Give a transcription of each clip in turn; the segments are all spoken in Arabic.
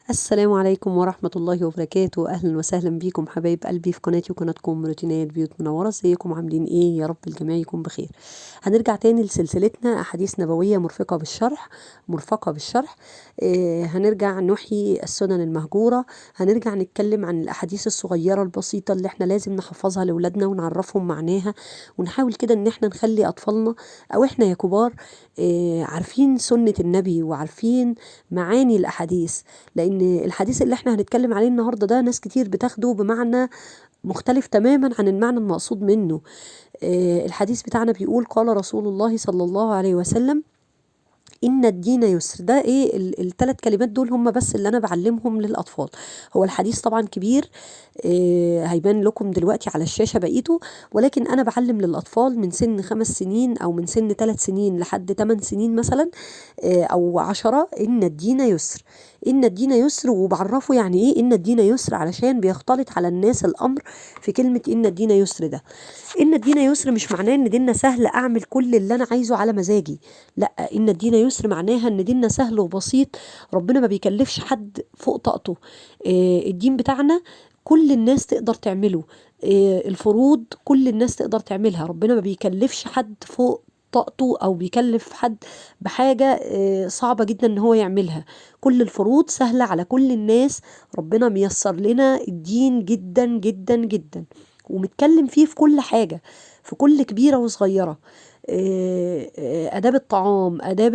السلام عليكم ورحمة الله وبركاته. أهلا وسهلا بيكم حبايب قلبي في قناتي وقناتكم روتينات بيوت منورة. ازيكم عاملين ايه؟ يا رب الجميع يكون بخير. هنرجع تاني لسلسلتنا أحاديث نبوية مرفقة بالشرح. هنرجع نحيي السنن المهجورة. هنرجع نتكلم عن الأحاديث الصغيرة البسيطة اللي احنا لازم نحفظها لأولادنا ونعرفهم معناها، ونحاول كده ان احنا نخلي أطفالنا أو احنا يا كبار عارفين سنة النبي وعارفين معاني الأحاديث، لأن الحديث اللي احنا هنتكلم عليه النهاردة ده ناس كتير بتاخده بمعنى مختلف تماما عن المعنى المقصود منه. الحديث بتاعنا بيقول: قال رسول الله صلى الله عليه وسلم: إن الدين يسر. ده ايه الثلاث كلمات دول هم بس اللي انا بعلمهم للأطفال. هو الحديث طبعا كبير، هيبان لكم دلوقتي على الشاشة بقيته، ولكن انا بعلم للأطفال من سن 5 سنين او من سن 3 سنين لحد 8 سنين مثلا، او 10. إن الدين يسر، إن الدين يسر. وبعرفه يعني ايه إن الدين يسر، علشان بيختلط على الناس الأمر في كلمة إن الدين يسر ده. إن الدين يسر مش معناه إن ديننا سهل أعمل كل اللي أنا عايزه على مزاجي، لا. إن الدين يسر معناها إن ديننا سهل وبسيط، ربنا ما بيكلفش حد فوق طاقته. الدين بتاعنا كل الناس تقدر تعمله، الفروض كل الناس تقدر تعملها، ربنا ما بيكلفش حد فوق طاقته او بيكلف حد بحاجة صعبة جدا ان هو يعملها. كل الفروض سهلة على كل الناس، ربنا ميسر لنا الدين جدا جدا جدا، ومتكلم فيه في كل حاجة، في كل كبيرة وصغيرة. آداب الطعام، آداب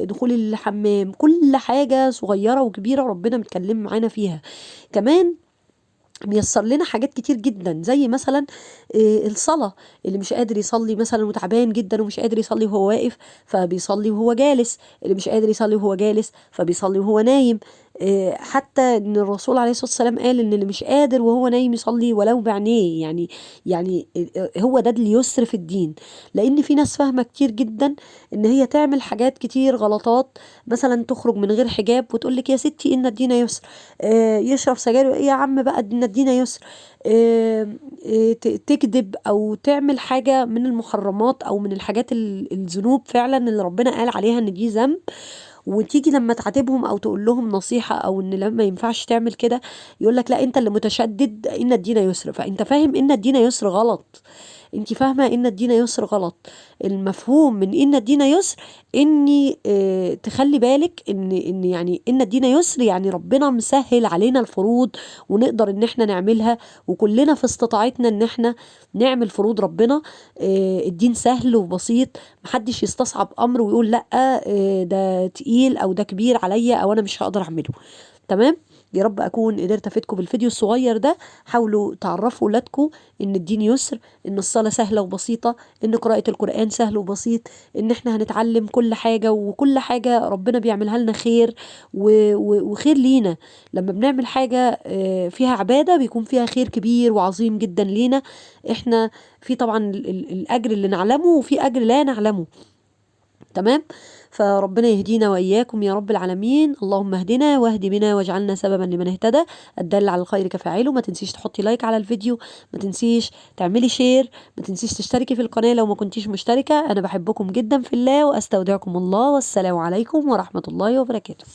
دخول الحمام، كل حاجة صغيرة وكبيرة ربنا متكلم معانا فيها. كمان بيسر لنا حاجات كتير جدا، زي مثلا الصلاة. اللي مش قادر يصلي مثلا وتعبان جدا ومش قادر يصلي وهو واقف فبيصلي وهو جالس، اللي مش قادر يصلي وهو جالس فبيصلي وهو نايم. حتى ان الرسول عليه الصلاة والسلام قال ان اللي مش قادر وهو نايم يصلي ولو بعينيه، يعني هو ده اليسر في الدين. لان في ناس فاهمة كتير جدا ان هي تعمل حاجات كتير غلطات، مثلا تخرج من غير حجاب وتقول لك يا ستي ان الدين يسر، يشرب سجاير، ايه يا عم بقى ان الدين يسر، تكذب او تعمل حاجة من المحرمات او من الحاجات الذنوب فعلا اللي ربنا قال عليها ان دي ذنب، وتيجي لما تعاتبهم او تقول لهم نصيحة او ان لما ينفعش تعمل كده يقول لك لا انت اللي متشدد، ان الدين يسر. فانت فاهم ان الدين يسر غلط، انت فاهمة ان الدين يسر غلط. المفهوم من ان الدين يسر اني تخلي بالك ان يعني ان الدين يسر يعني ربنا مسهل علينا الفروض ونقدر ان احنا نعملها، وكلنا في استطاعتنا ان احنا نعمل فروض ربنا. الدين سهل وبسيط، محدش يستصعب امر ويقول لا ده تقيل او ده كبير عليا او انا مش هقدر اعمله. تمام. يا رب اكون قدرت افيدكم بالفيديو الصغير ده. حاولوا تعرفوا ولادكم ان الدين يسر، ان الصلاة سهلة وبسيطة، ان قراءة القرآن سهل وبسيط، ان احنا هنتعلم كل حاجة، وكل حاجة ربنا بيعملها لنا خير وخير لينا. لما بنعمل حاجة فيها عبادة بيكون فيها خير كبير وعظيم جدا لينا احنا. في طبعا الاجر اللي نعلمه وفي اجر لا نعلمه. تمام. فربنا يهدينا وإياكم يا رب العالمين. اللهم اهدنا واهد بنا واجعلنا سببا لمن اهتدى. الدال على الخير كفاعله. ما تنسيش تحطي لايك على الفيديو، ما تنسيش تعملي شير، ما تنسيش تشتركي في القناة لو ما كنتيش مشتركة. أنا بحبكم جدا في الله وأستودعكم الله، والسلام عليكم ورحمة الله وبركاته.